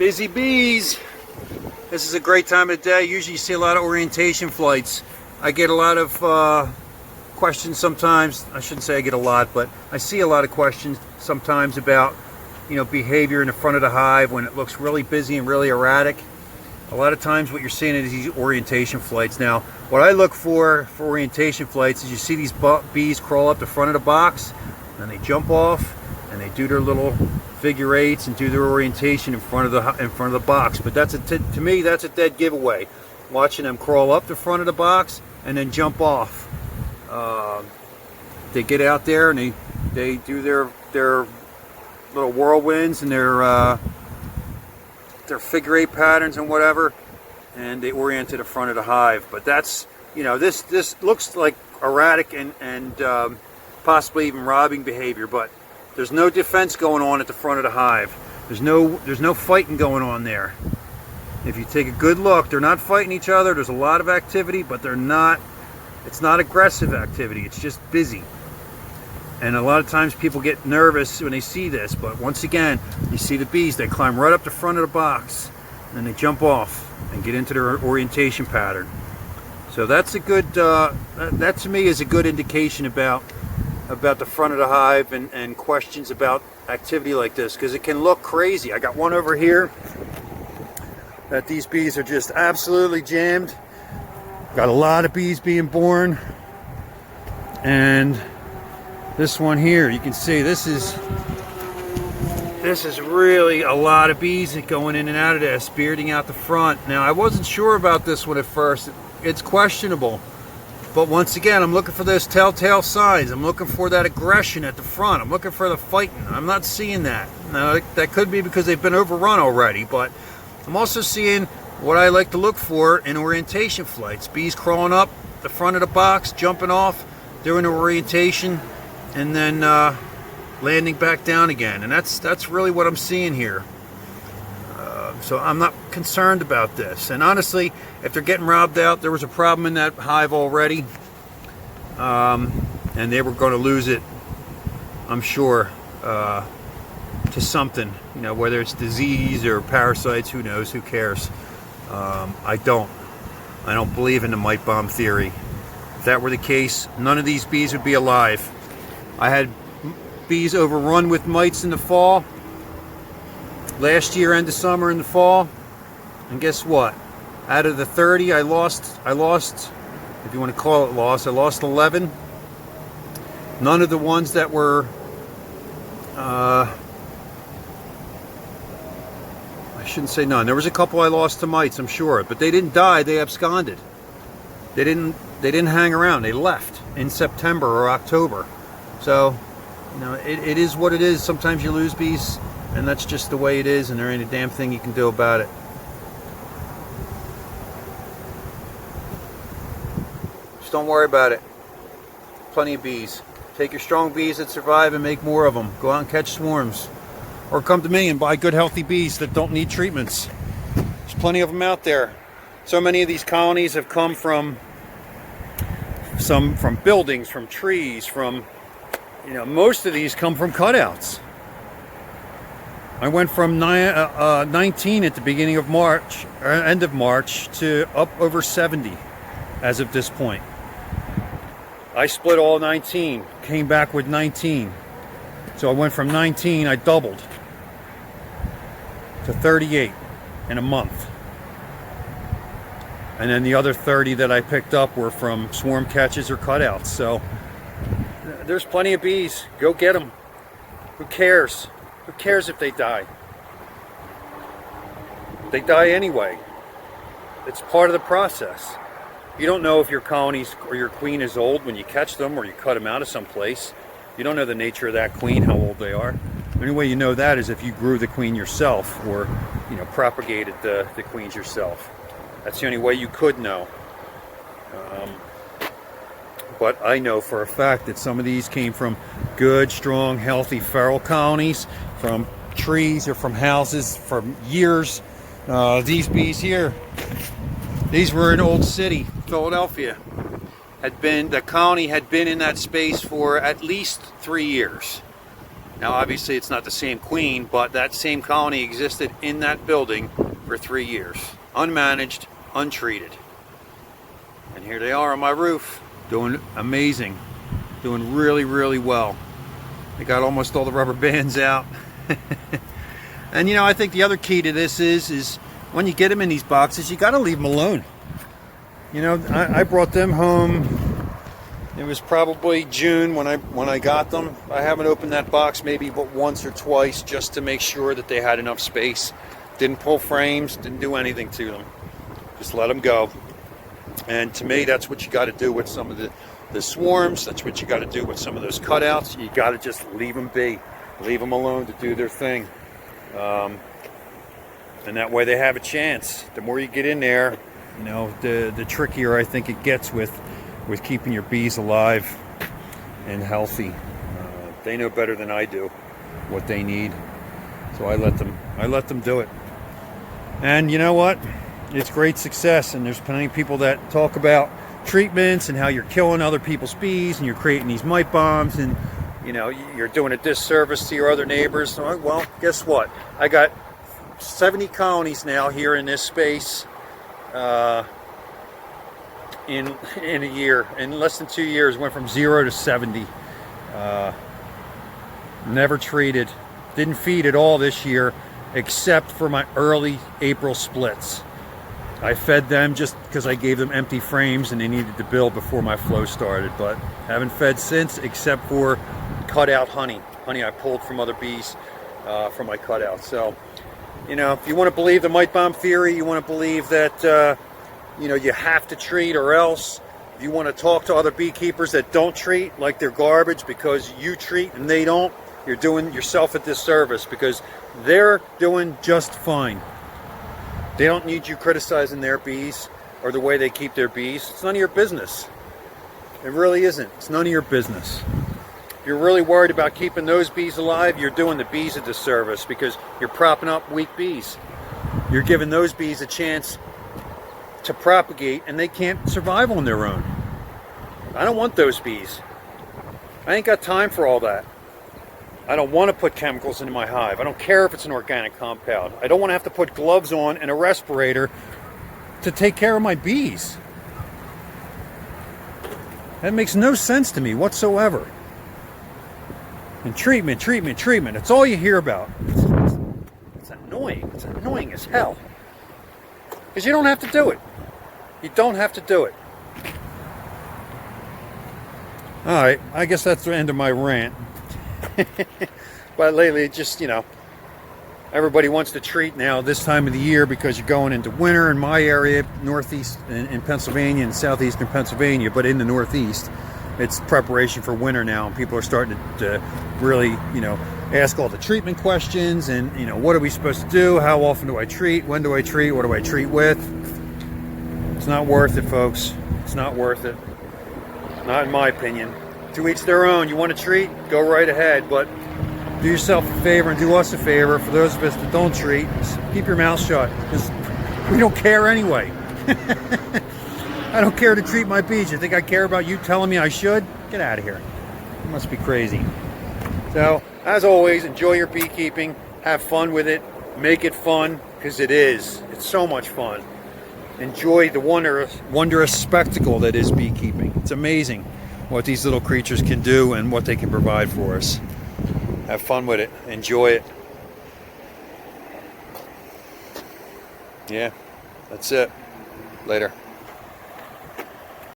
Busy bees. This is a great time of day. Usually you see a lot of orientation flights. I get a lot of questions sometimes. I shouldn't say I get a lot, but I see a lot of questions sometimes about, behavior in the front of the hive when it looks really busy and really erratic. A lot of times what you're seeing is these orientation flights. Now, what I look for orientation flights is you see these bees crawl up the front of the box, and they jump off, and they do their little figure eights and do their orientation in front of the box. But to me that's a dead giveaway. Watching them crawl up the front of the box and then jump off. They get out there and they do their little whirlwinds and their figure eight patterns and whatever, and they orient to the front of the hive. But that's this looks like erratic and possibly even robbing behavior, but there's no defense going on at the front of the hive. There's no fighting going on there. If you take a good look, they're not fighting each other. There's a lot of activity, but it's not aggressive activity. It's just busy. And a lot of times people get nervous when they see this, but once again, you see the bees, they climb right up the front of the box and they jump off and get into their orientation pattern. So that's a good, that to me is a good indication about the front of the hive and questions about activity like this, because it can look crazy. I got one over here that these bees are just absolutely jammed. Got a lot of bees being born, and this one here, you can see this is really a lot of bees going in and out of this, bearding out the front. Now, I wasn't sure about this one at first. It's questionable. But once again, I'm looking for those telltale signs. I'm looking for that aggression at the front. I'm looking for the fighting. I'm not seeing that. Now, that could be because they've been overrun already, but I'm also seeing what I like to look for in orientation flights. Bees crawling up the front of the box, jumping off, doing an orientation, and then landing back down again. And that's really what I'm seeing here. So I'm not concerned about this. And honestly, if they're getting robbed out, there was a problem in that hive already, and they were going to lose it, I'm sure, to something, whether it's disease or parasites, who knows, who cares. I don't believe in the mite bomb theory. If that were the case, none of these bees would be alive. I had bees overrun with mites in the fall, last year, end of summer, in the fall, and guess what? Out of the 30, I lost, if you want to call it loss, I lost 11. None of the ones that were, I shouldn't say none. There was a couple I lost to mites, I'm sure, but they didn't die. They absconded. They didn't hang around. They left in September or October. So, it is what it is. Sometimes you lose bees, and that's just the way it is, and there ain't a damn thing you can do about it. Just don't worry about it. Plenty of bees. Take your strong bees that survive and make more of them. Go out and catch swarms. Or come to me and buy good healthy bees that don't need treatments. There's plenty of them out there. So many of these colonies have come from buildings, from trees, from, most of these come from cutouts. I went from 19 at the beginning of March, or end of March, to up over 70 as of this point. I split all 19, came back with 19. So I went from 19, I doubled to 38 in a month. And then the other 30 that I picked up were from swarm catches or cutouts. So there's plenty of bees. Go get them. Who cares? Who cares if they die? They die anyway. It's part of the process. You don't know if your colonies or your queen is old when you catch them or you cut them out of some place. You don't know the nature of that queen, how old they are. The only way you know that is if you grew the queen yourself, or propagated the queens yourself. That's the only way you could know. But I know for a fact that some of these came from good, strong, healthy feral colonies, from trees or from houses for years. These bees here, these were in Old City, Philadelphia. The colony had been in that space for at least 3 years. Now obviously it's not the same queen, but that same colony existed in that building for 3 years. Unmanaged, untreated. And here they are on my roof, doing amazing. Doing really, really well. They got almost all the rubber bands out. And you know, I think the other key to this is when you get them in these boxes, you got to leave them alone. You know, I brought them home. It was probably June when I got them. I haven't opened that box maybe but once or twice just to make sure that they had enough space. Didn't pull frames, didn't do anything to them. Just let them go. And to me, that's what you got to do with some of the swarms. That's what you got to do with some of those cutouts. You got to just leave them be. Leave them alone to do their thing. And that way they have a chance. The more you get in there, you know, the trickier I think it gets with keeping your bees alive and healthy. They know better than I do what they need, so I let them do it. And you know what? It's great success. And there's plenty of people that talk about treatments and how you're killing other people's bees and you're creating these mite bombs and you know you're doing a disservice to your other neighbors. So, well, guess what? I got 70 colonies now here in this space. In a year, in less than 2 years, went from 0 to 70. Never treated, didn't feed at all this year, except for my early April splits. I fed them just because I gave them empty frames and they needed to build before my flow started, but haven't fed since except for cutout honey I pulled from other bees from my cutout. So, you know, if you want to believe the mite bomb theory, you want to believe that you know, you have to treat or else. If you want to talk to other beekeepers that don't treat like they're garbage because you treat and they don't, you're doing yourself a disservice because they're doing just fine. They don't need you criticizing their bees or the way they keep their bees. It's none of your business. It really isn't. It's none of your business. If you're really worried about keeping those bees alive, you're doing the bees a disservice because you're propping up weak bees. You're giving those bees a chance to propagate and they can't survive on their own. I don't want those bees. I ain't got time for all that. I don't want to put chemicals into my hive. I don't care if it's an organic compound. I don't want to have to put gloves on and a respirator to take care of my bees. That makes no sense to me whatsoever. And treatment. It's all you hear about. It's annoying. It's annoying as hell. Because you don't have to do it. You don't have to do it. Alright, I guess that's the end of my rant. But lately, it just, you know, everybody wants to treat now this time of the year because you're going into winter in my area, northeast in Pennsylvania and southeastern Pennsylvania, but in the northeast, it's preparation for winter now, and people are starting to really, you know, ask all the treatment questions and, you know, what are we supposed to do? How often do I treat? When do I treat? What do I treat with? It's not worth it, folks. It's not worth it. Not in my opinion. To each their own. You want to treat? Go right ahead, but do yourself a favor and do us a favor. For those of us that don't treat, just keep your mouth shut. Because we don't care anyway. I don't care to treat my bees. You think I care about you telling me I should? Get out of here. You must be crazy. So, as always, enjoy your beekeeping. Have fun with it. Make it fun, because it is. It's so much fun. Enjoy the wondrous spectacle that is beekeeping. It's amazing what these little creatures can do and what they can provide for us. Have fun with it. Enjoy it. Yeah, that's it. Later.